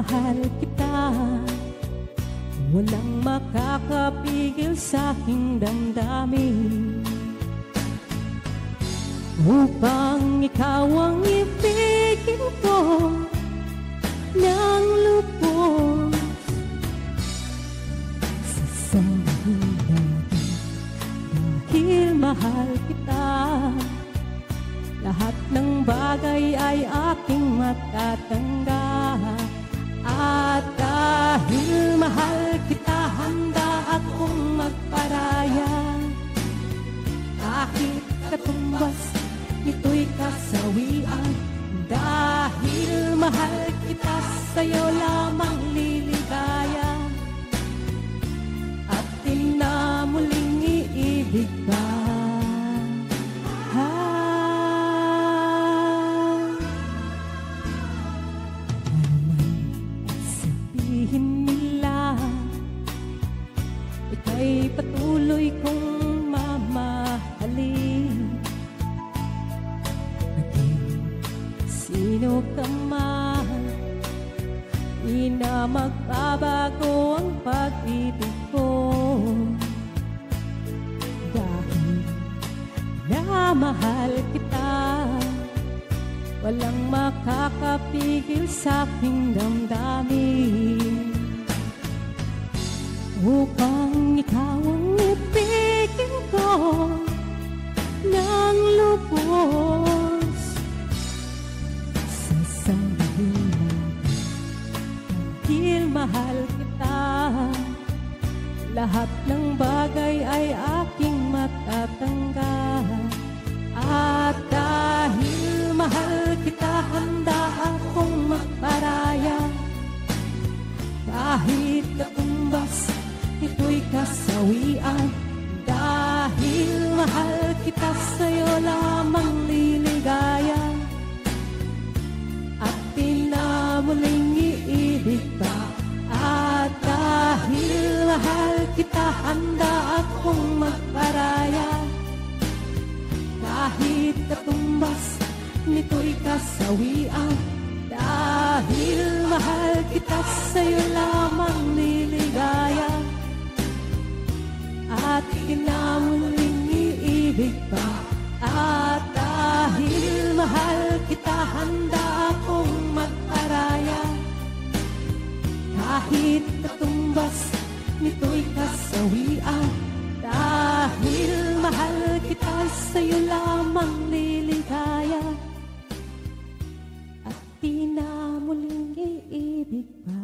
mahal kita. Walang makakapigil sa aking damdamin upang ikaw ang ibigin ko ng lubos. Sasambahin natin dahil mahal kita. Lahat ng bagay ay aking matatanggap. At dahil mahal kita, handa akong magparaya. Kahit katumbas, ito'y kasawian. Dahil mahal kita, sa'yo lamang liligaya. At tinamuling iibig ka. Nila ika'y patuloy kong mamahalin. Naging sino ka man, di na magbabago ang pag-ibig ko. Dahil namahal kita, walang makakapigil sa aking damdamin upang ikaw ang ibigin ko ng lubos. Sasambahin natin dahil mahal kita. Lahat ng bagay ay aking matatanggap. At dahil mahal kita, handa akong magparaya. Kahit katumbas, ito'y kasawian. Dahil mahal kita, sa'yo lamang liligaya. At tinamuling iibig ka. At dahil mahal kita, handa akong magparaya. Kahit katumbas, nito'y kasawian. Dahil mahal kita, sa'yo lamang liligaya. At tinamuling iibig pa. At dahil mahal kita, handa akong magparaya. Kahit katumbas, nito'y kasawian. Dahil mahal kita, sa'yo lamang liligaya. At tinamuling iibig pa.